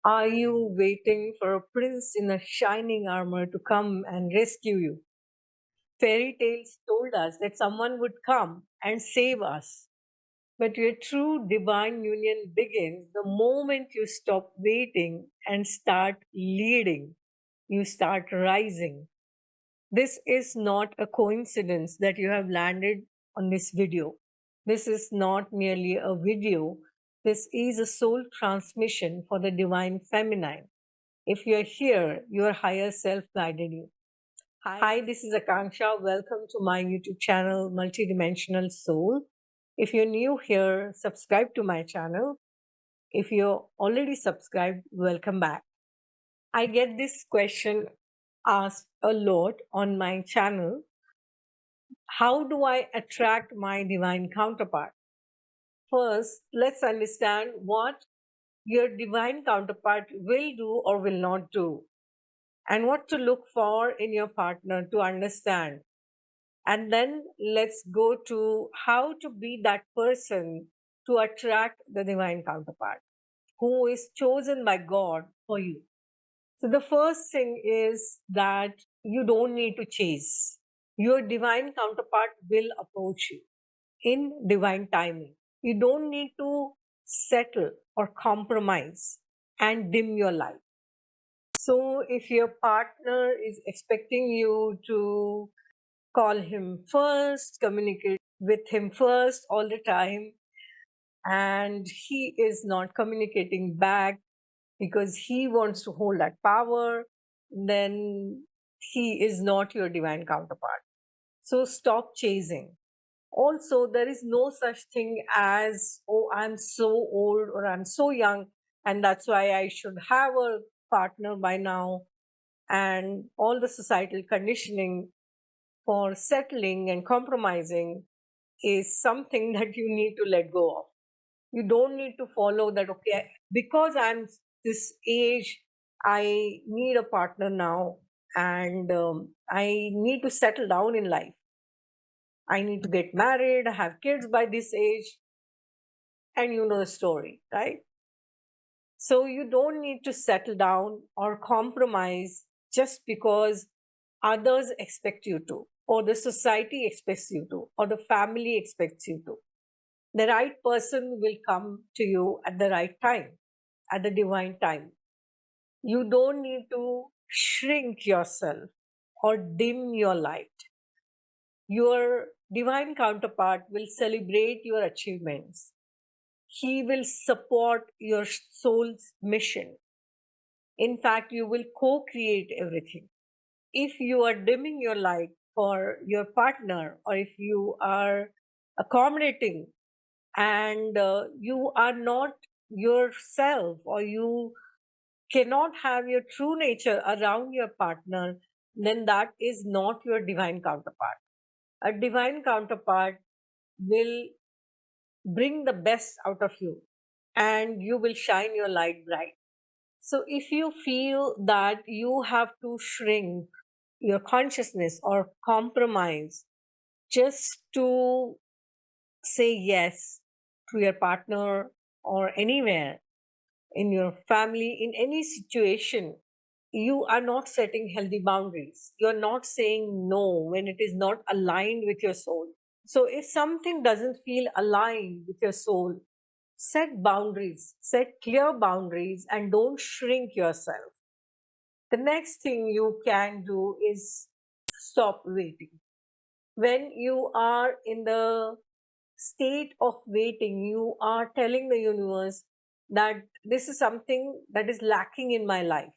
Are you waiting for a prince in a shining armor to come and rescue you? Fairy tales told us that someone would come and save us. But your true divine union begins the moment you stop waiting and start leading. You start rising. This is not a coincidence that you have landed on this video. This is not merely a video. This is a soul transmission for the divine feminine. If you're here, your higher self guided you. Hi, this is Akanksha. Welcome to my YouTube channel, Multidimensional Soul. If you're new here, subscribe to my channel. If you're already subscribed, welcome back. I get this question asked a lot on my channel. How do I attract my divine counterpart? First, let's understand what your divine counterpart will do or will not do, and what to look for in your partner to understand. And then let's go to how to be that person to attract the divine counterpart who is chosen by God for you. So, the first thing is that you don't need to chase. Your divine counterpart will approach you in divine timing. You don't need to settle or compromise and dim your light. So, if your partner is expecting you to call him first, communicate with him first all the time, and he is not communicating back because he wants to hold that power, then he is not your divine counterpart. So stop chasing. Also, there is no such thing as, oh, I'm so old or I'm so young, and that's why I should have a partner by now. And all the societal conditioning for settling and compromising is something that you need to let go of. You don't need to follow that, okay, because I'm this age, I need a partner now, and I need to settle down in life. I need to get married, have kids by this age, and you know the story, right? So you don't need to settle down or compromise just because others expect you to, or the society expects you to, or the family expects you to. The right person will come to you at the right time, at the divine time. You don't need to shrink yourself or dim your light. Your divine counterpart will celebrate your achievements. He will support your soul's mission. In fact, you will co create everything. If you are dimming your light for your partner, or if you are accommodating and you are not yourself, or you cannot have your true nature around your partner, then that is not your divine counterpart. A divine counterpart will bring the best out of you and you will shine your light bright. So, if you feel that you have to shrink your consciousness or compromise just to say yes to your partner or anywhere in your family, in any situation, you are not setting healthy boundaries. You're not saying no when it is not aligned with your soul. So, if something doesn't feel aligned with your soul, set boundaries, set clear boundaries, and don't shrink yourself. The next thing you can do is stop waiting. When you are in the state of waiting, you are telling the universe that this is something that is lacking in my life.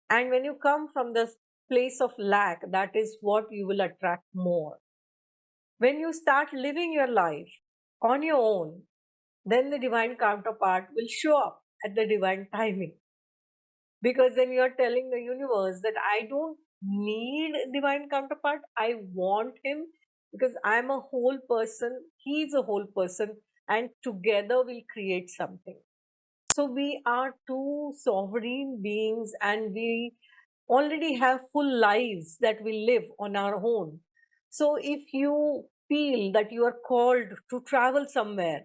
And when you come from the place of lack, that is what you will attract more. When you start living your life on your own, then the divine counterpart will show up at the divine timing. Because then you're telling the universe that I don't need divine counterpart, I want him because I'm a whole person, he's a whole person, and together we'll create something. So we are two sovereign beings and we already have full lives that we live on our own. So if you feel that you are called to travel somewhere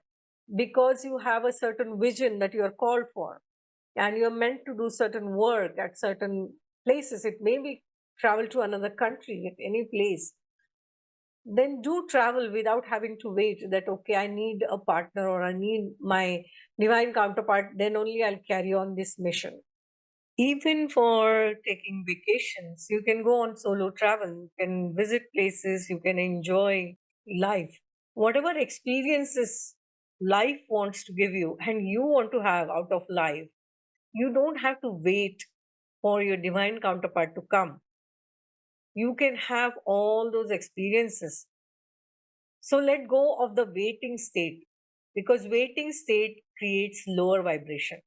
because you have a certain vision that you are called for, and you're meant to do certain work at certain places, it may be travel to another country at any place, then do travel without having to wait that, okay, I need a partner or I need my divine counterpart, then only I'll carry on this mission. Even for taking vacations, you can go on solo travel, you can visit places, you can enjoy life. Whatever experiences life wants to give you and you want to have out of life, you don't have to wait for your divine counterpart to come. You can have all those experiences. So let go of the waiting state, because waiting state creates lower vibration,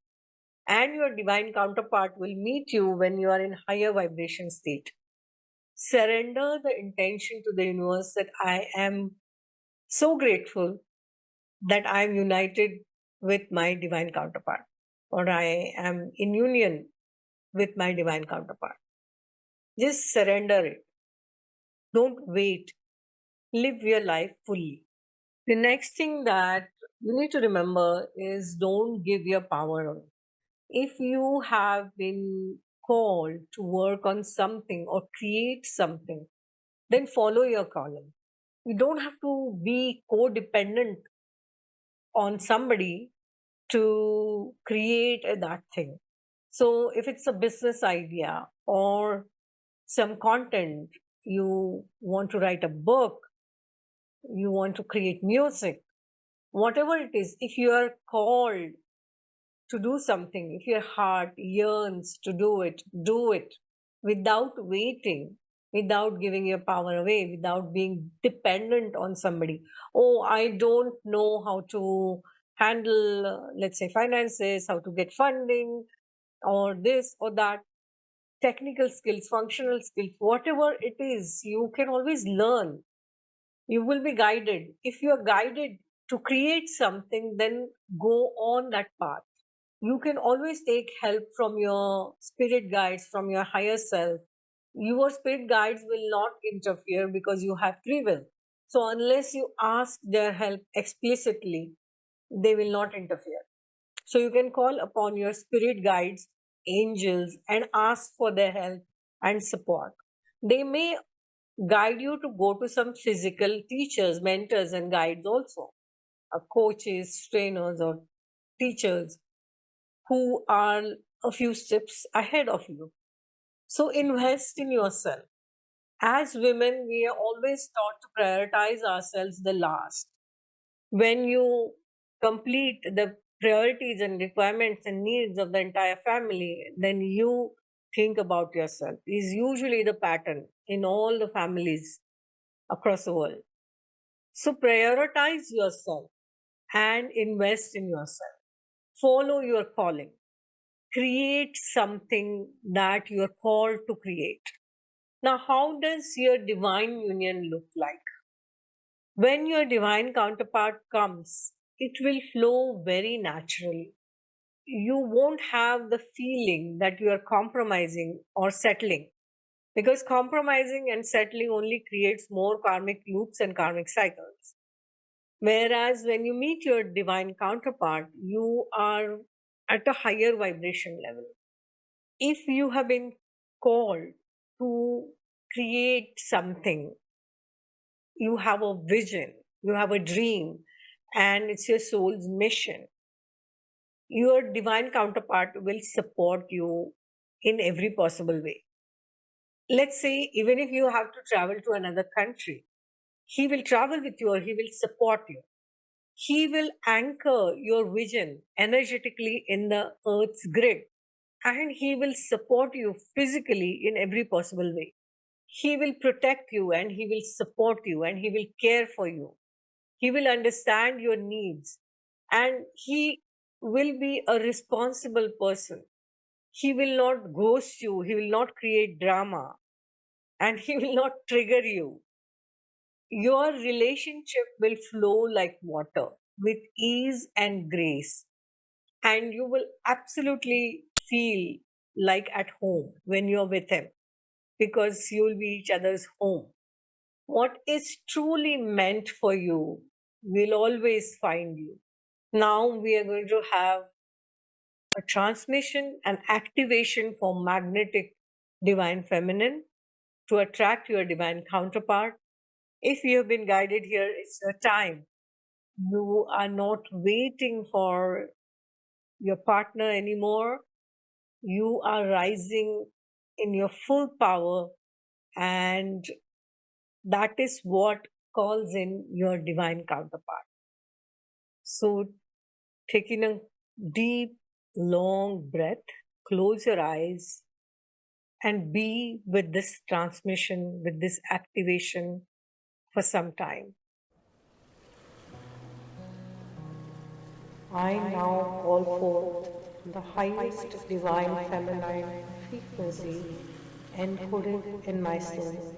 and your divine counterpart will meet you when you are in higher vibration state. Surrender the intention to the universe that I am so grateful that I am united with my divine counterpart, or I am in union with my divine counterpart. Just surrender it. Don't wait. Live your life fully. The next thing that you need to remember is don't give your power away. If you have been called to work on something or create something, then follow your calling. You don't have to be codependent on somebody to create that thing. So, if it's a business idea or some content, you want to write a book, you want to create music, whatever it is, if you are called to do something, if your heart yearns to do it without waiting, without giving your power away, without being dependent on somebody. Oh, I don't know how to handle, let's say, finances, how to get funding, or this or that. Technical skills, functional skills, whatever it is, you can always learn. You will be guided. If you are guided to create something, then go on that path. You can always take help from your spirit guides, from your higher self. Your spirit guides will not interfere because you have free will. So, unless you ask their help explicitly, they will not interfere. So, you can call upon your spirit guides, angels, and ask for their help and support. They may guide you to go to some physical teachers, mentors, and guides also, coaches, trainers, or teachers who are a few steps ahead of you. So invest in yourself. As women, we are always taught to prioritize ourselves the last. When you complete the priorities and requirements and needs of the entire family, then you think about yourself. Is usually the pattern in all the families across the world. So prioritize yourself and invest in yourself. Follow your calling. Create something that you are called to create. Now, how does your divine union look like? When your divine counterpart comes, it will flow very naturally. You won't have the feeling that you are compromising or settling, because compromising and settling only creates more karmic loops and karmic cycles. Whereas when you meet your divine counterpart, you are at a higher vibration level. If you have been called to create something, you have a vision, you have a dream, and it's your soul's mission, your divine counterpart will support you in every possible way. Let's say, even if you have to travel to another country, he will travel with you or he will support you. He will anchor your vision energetically in the earth's grid, and he will support you physically in every possible way. He will protect you and he will support you and he will care for you. He will understand your needs and he will be a responsible person. He will not ghost you, he will not create drama, and he will not trigger you. Your relationship will flow like water with ease and grace, and you will absolutely feel like at home when you're with him, because you'll be each other's home. What is truly meant for you will always find you. Now we are going to have a transmission and activation for magnetic divine feminine to attract your divine counterpart. If you have been guided here, it's your time. You are not waiting for your partner anymore. You are rising in your full power, and that is what calls in your divine counterpart. So, taking a deep, long breath, close your eyes, and be with this transmission, with this activation for some time. I now call forth the highest divine feminine frequency encoded in my soul.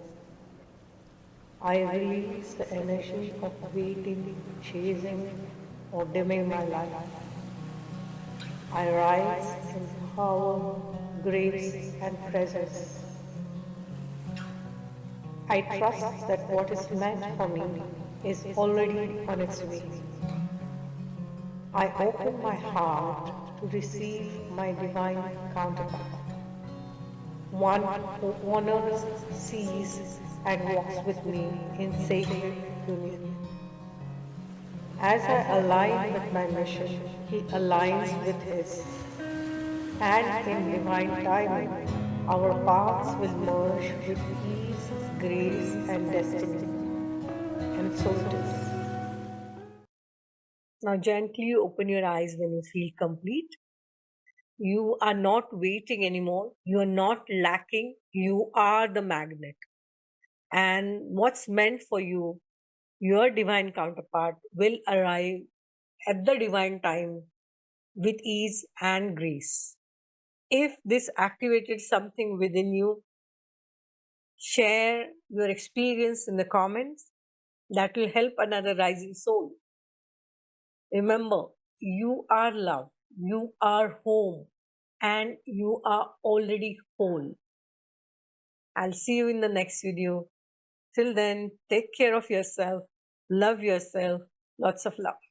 I release the energy of waiting, chasing, or dimming my light. I rise in power, grace, and presence. I trust that what is meant for me is already on its way. I open my heart to receive my divine counterpart, one who honors, sees, and walks with me in sacred union. As I align with my mission, he aligns with his, and in divine timing, our paths will merge with ease, grace, and destiny. And so it is. Now, gently open your eyes when you feel complete. You are not waiting anymore. You are not lacking. You are the magnet. And what's meant for you, your divine counterpart, will arrive at the divine time with ease and grace. If this activated something within you, share your experience in the comments. That will help another rising soul. Remember, you are love, you are home, and you are already whole. I'll see you in the next video. Till then, take care of yourself, love yourself, lots of love.